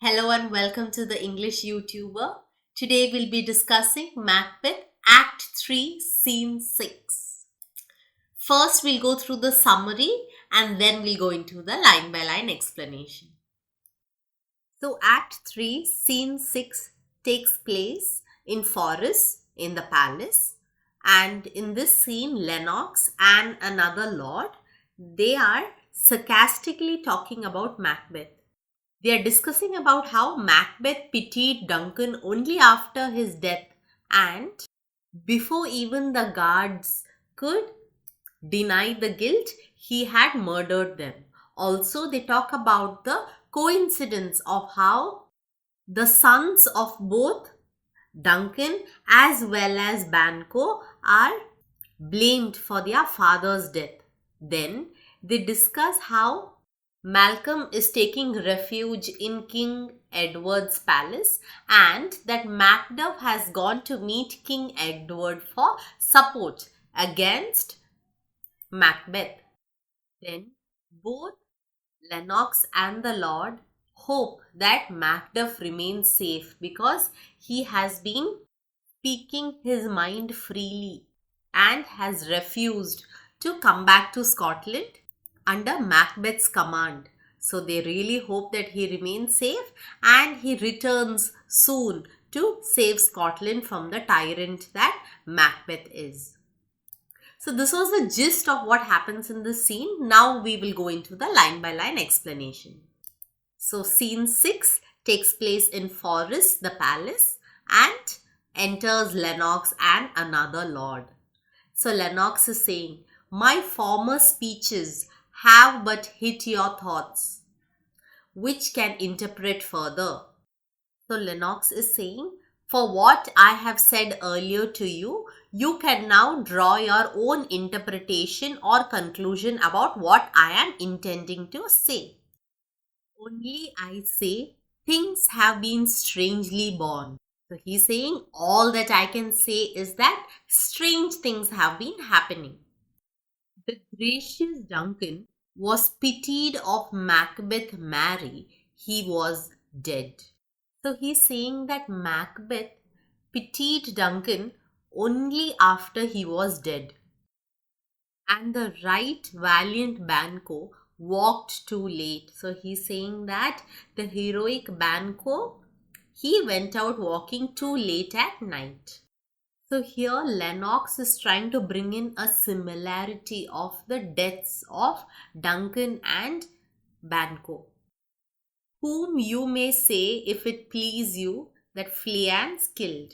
Hello and welcome to the English YouTuber. Today we'll be discussing Macbeth Act 3 Scene 6. First we'll go through the summary and then we'll go into the line by line explanation. So Act 3 Scene 6 takes place in Forres in the palace, and in this scene Lennox and another lord, they are sarcastically talking about Macbeth. They are discussing about how Macbeth pitied Duncan only after his death, and before even the guards could deny the guilt, he had murdered them. Also, they talk about the coincidence of how the sons of both Duncan as well as Banquo are blamed for their father's death. Then they discuss how Malcolm is taking refuge in King Edward's palace and that Macduff has gone to meet King Edward for support against Macbeth. Then both Lennox and the Lord hope that Macduff remains safe because he has been speaking his mind freely and has refused to come back to Scotland under Macbeth's command. So they really hope that he remains safe and he returns soon to save Scotland from the tyrant that Macbeth is. So this was the gist of what happens in this scene. Now we will go into the line by line explanation. So scene 6 takes place in Forres, the palace, and enters Lennox and another lord. So Lennox is saying, "My former speeches have but hit your thoughts, which can interpret further." So Lennox is saying, "For what I have said earlier to you, you can now draw your own interpretation or conclusion about what I am intending to say. Only I say, things have been strangely born." So he's saying, all that I can say is that strange things have been happening. The gracious Duncan was pitied of Macbeth marry, he was dead. So he's saying that Macbeth pitied Duncan only after he was dead. And the right valiant Banquo walked too late. So he's saying that the heroic Banquo, he went out walking too late at night. So here Lennox is trying to bring in a similarity of the deaths of Duncan and Banquo, whom you may say, if it please you, that Fleance killed.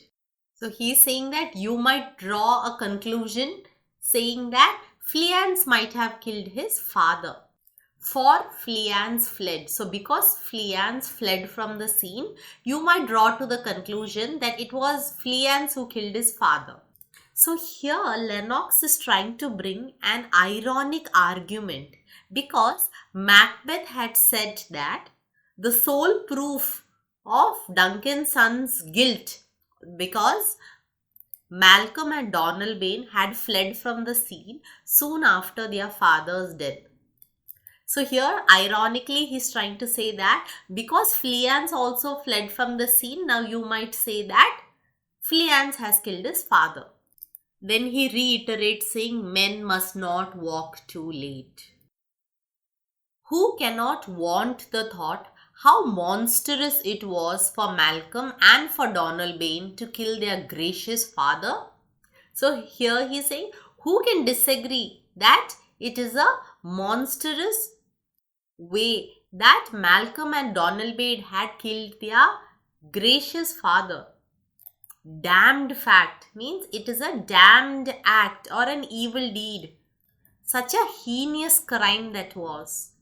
So he's saying that you might draw a conclusion saying that Fleance might have killed his father. For Fleance fled. So because Fleance fled from the scene, you might draw to the conclusion that it was Fleance who killed his father. So here Lennox is trying to bring an ironic argument because Macbeth had said that the sole proof of Duncan's son's guilt, because Malcolm and Donalbain had fled from the scene soon after their father's death. So here, ironically, he's trying to say that because Fleance also fled from the scene, now you might say that Fleance has killed his father. Then he reiterates saying, "Men must not walk too late." Who cannot want the thought how monstrous it was for Malcolm and for Donalbain to kill their gracious father? So here he's saying, who can disagree that it is a monstrous way that Malcolm and Donalbain had killed their gracious father? Damned fact means it is a damned act or an evil deed. Such a heinous crime that was.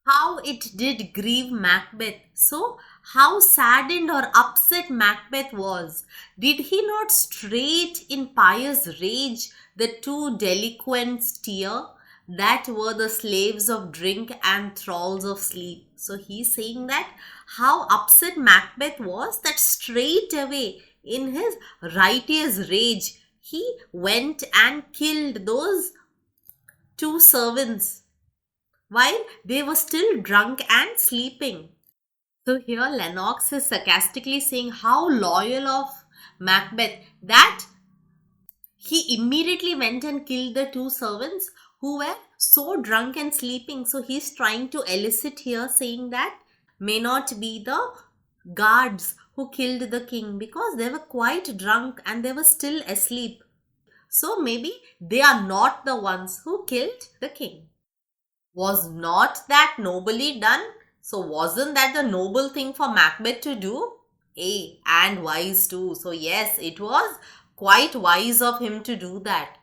How it did grieve Macbeth. So, how saddened or upset Macbeth was. Did he not straight in pious rage the two delinquents tear that were the slaves of drink and thralls of sleep? So, he's saying that how upset Macbeth was that straight away in his righteous rage he went and killed those two servants while they were still drunk and sleeping. So here Lennox is sarcastically saying how loyal of Macbeth that he immediately went and killed the two servants who were so drunk and sleeping. So he's trying to elicit here saying that may not be the guards who killed the king because they were quite drunk and they were still asleep. So maybe they are not the ones who killed the king. Was not that nobly done? So wasn't that the noble thing for Macbeth to do? And wise too. So yes, it was quite wise of him to do that.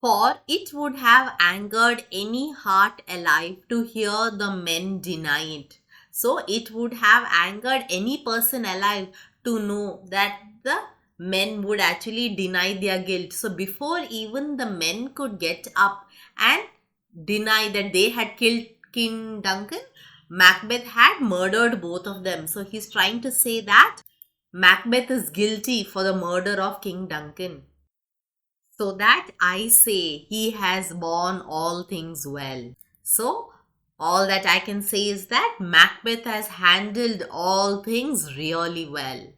For it would have angered any heart alive to hear the men deny it. So it would have angered any person alive to know that the men would actually deny their guilt. So before even the men could get up and deny that they had killed King Duncan, Macbeth had murdered both of them. So he's trying to say that Macbeth is guilty for the murder of King Duncan. So that I say he has borne all things well. So all that I can say is that Macbeth has handled all things really well.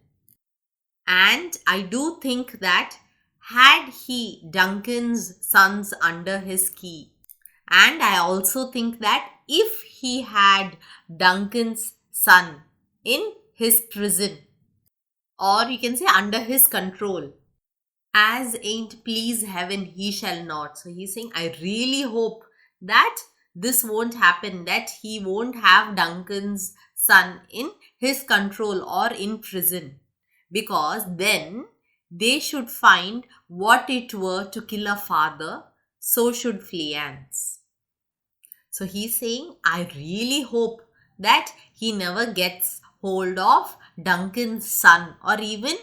And I do think that had he Duncan's sons under his key, and I also think that if he had Duncan's son in his prison, or you can say under his control, as ain't please heaven he shall not. So he's saying, I really hope that this won't happen, that he won't have Duncan's son in his control or in prison, because then they should find what it were to kill a father, so should Fleance. So he's saying, I really hope that he never gets hold of Duncan's son, or even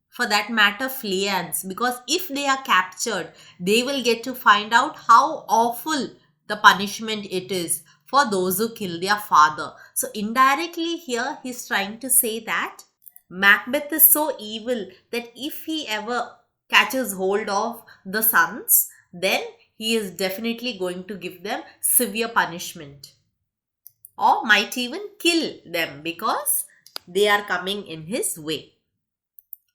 for that matter Fleance, because if they are captured, they will get to find out how awful the punishment it is for those who kill their father. So indirectly here he's trying to say that Macbeth is so evil that if he ever catches hold of the sons, then he is definitely going to give them severe punishment, or might even kill them because they are coming in his way.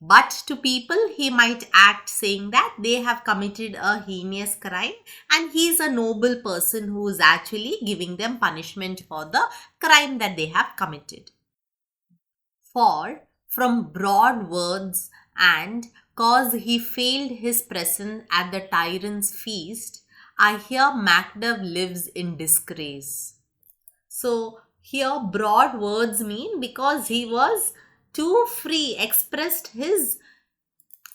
But to people, he might act saying that they have committed a heinous crime and he is a noble person who is actually giving them punishment for the crime that they have committed. For from broad words and cause he failed his presence at the tyrant's feast, I hear Macbeth lives in disgrace. So here broad words mean because he was too free, expressed his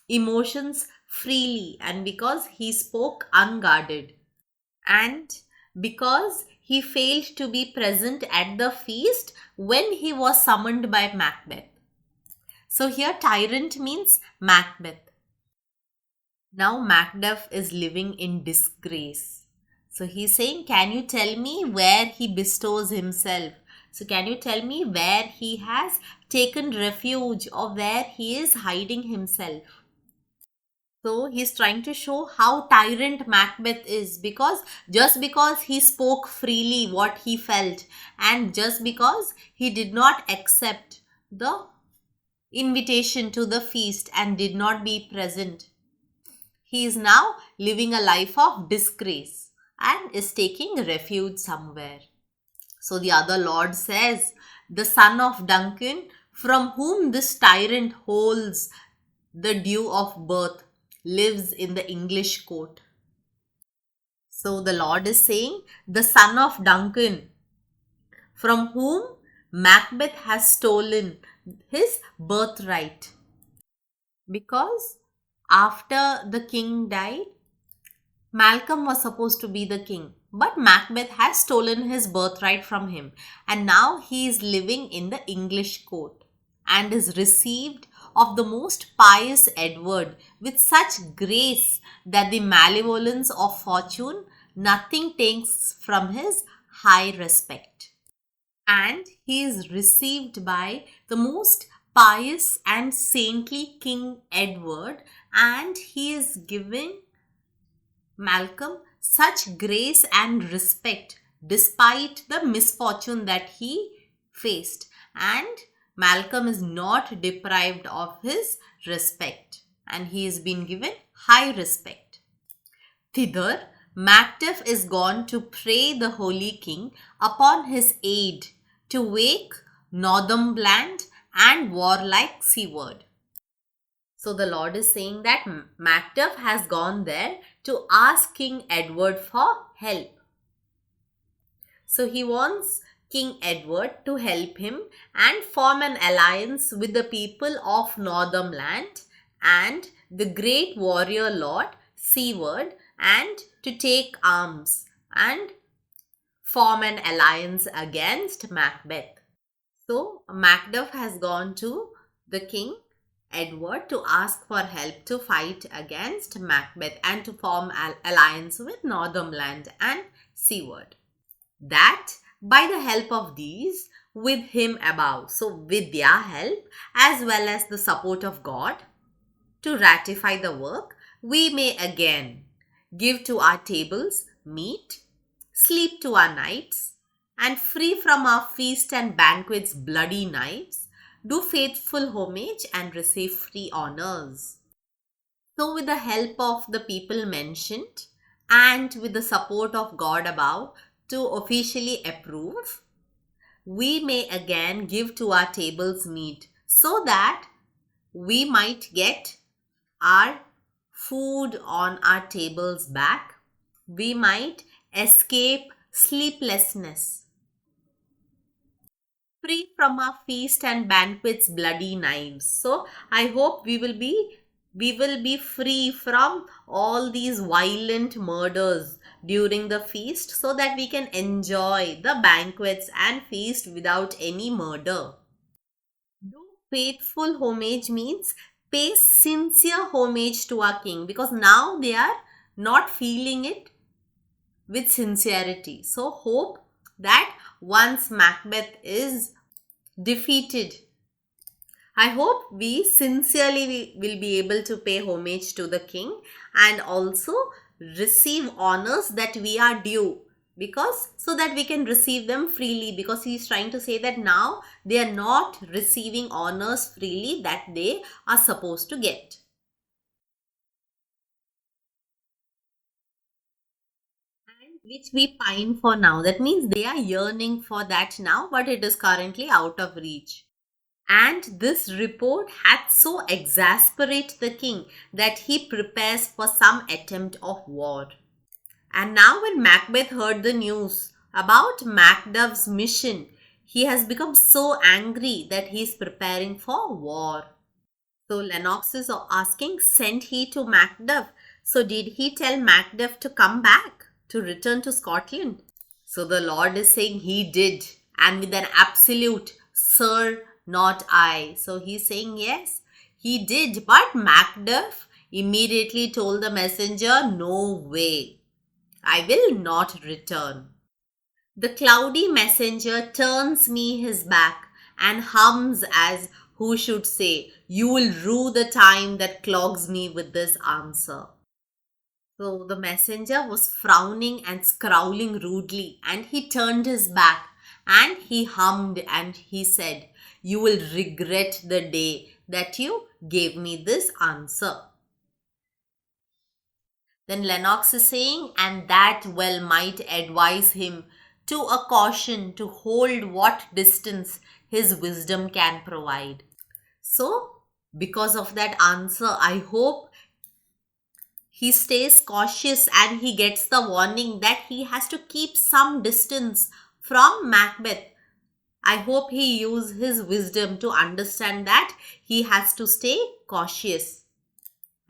emotions freely, and because he spoke unguarded, and because he failed to be present at the feast when he was summoned by Macbeth. So here tyrant means Macbeth. Now Macbeth is living in disgrace. So he's saying, can you tell me where he bestows himself? So can you tell me where he has taken refuge or where he is hiding himself? So he's trying to show how tyrant Macbeth is, because just because he spoke freely what he felt, and just because he did not accept the invitation to the feast and did not be present, he is now living a life of disgrace and is taking refuge somewhere. So the other Lord says, the son of Duncan, from whom this tyrant holds the due of birth, lives in the English court. So the Lord is saying, the son of Duncan, from whom Macbeth has stolen his birthright. Because after the king died, Malcolm was supposed to be the king, but Macbeth has stolen his birthright from him, and now he is living in the English court and is received of the most pious Edward with such grace that the malevolence of fortune nothing takes from his high respect. And he is received by the most pious and saintly King Edward, and he is giving Malcolm such grace and respect despite the misfortune that he faced. and Malcolm is not deprived of his respect, and he is being given high respect. Thither, Macbeth is gone to pray the Holy King upon his aid to wake Northumberland and warlike seaward. So the Lord is saying that Macbeth has gone there to ask King Edward for help. So he wants King Edward to help him and form an alliance with the people of Northumberland and the great warrior lord seaward, and to take arms and form an alliance against Macbeth. So Macbeth has gone to the King Edward to ask for help to fight against Macbeth and to form an alliance with Northumberland and seaward. That by the help of these, with him above, so with their help as well as the support of God to ratify the work, we may again give to our tables meat, sleep to our nights, and free from our feast and banquets bloody knives, do faithful homage and receive free honors. So with the help of the people mentioned and with the support of God above to officially approve, we may again give to our tables meat so that we might get our food on our tables back. We might escape sleeplessness, free from our feast and banquets bloody knives. So I hope we will be free from all these violent murders during the feast, so that we can enjoy the banquets and feast without any murder. Do faithful homage means pay sincere homage to our king, because now they are not feeling it with sincerity. So hope that once Macbeth is defeated, I hope we sincerely will be able to pay homage to the king and also receive honors that we are due, because so that we can receive them freely, because he is trying to say that now they are not receiving honors freely that they are supposed to get. And which we pine for now. That means they are yearning for that now, but it is currently out of reach. And this report hath so exasperate the king that he prepares for some attempt of war. And now when Macbeth heard the news about Macduff's mission, he has become so angry that he is preparing for war. So Lennox is asking, sent he to Macduff? So did he tell Macduff to come back, to return to Scotland? So the Lord is saying he did, and with an absolute, sir, not I. So he's saying yes, he did, but Macduff immediately told the messenger, no way, I will not return. The cloudy messenger turns me his back and hums as who should say, you will rue the time that clogs me with this answer. So the messenger was frowning and scowling rudely, and he turned his back and he hummed and he said, you will regret the day that you gave me this answer. Then Lennox is saying, and that well might advise him to a caution to hold what distance his wisdom can provide. So, because of that answer, I hope he stays cautious and he gets the warning that he has to keep some distance from Macbeth. I hope he uses his wisdom to understand that he has to stay cautious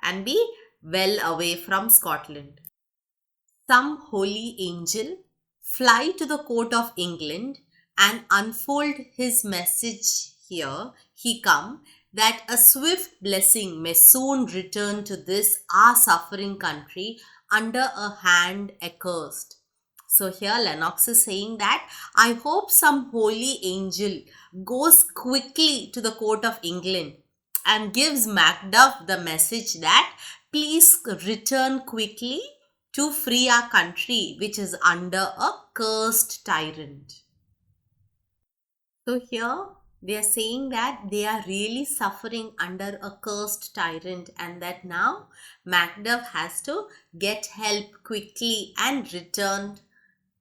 and be well away from Scotland. Some holy angel fly to the court of England and unfold his message here. He come that a swift blessing may soon return to this our suffering country under a hand accursed. So here Lennox is saying that I hope some holy angel goes quickly to the court of England and gives Macduff the message that please return quickly to free our country, which is under a cursed tyrant. So here They are saying that they are really suffering under a cursed tyrant and that now Macbeth has to get help quickly and return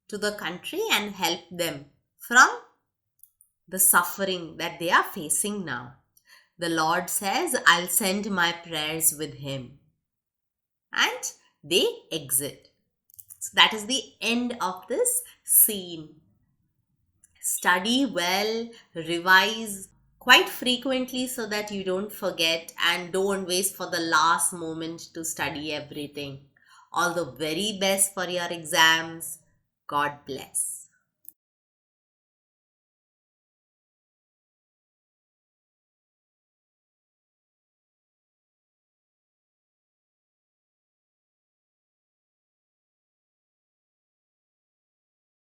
to the country and help them from the suffering that they are facing now. The Lord says, I'll send my prayers with him. And they exit. So that is the end of this scene. Study well, revise quite frequently so that you don't forget and don't waste for the last moment to study everything. All the very best for your exams. God bless.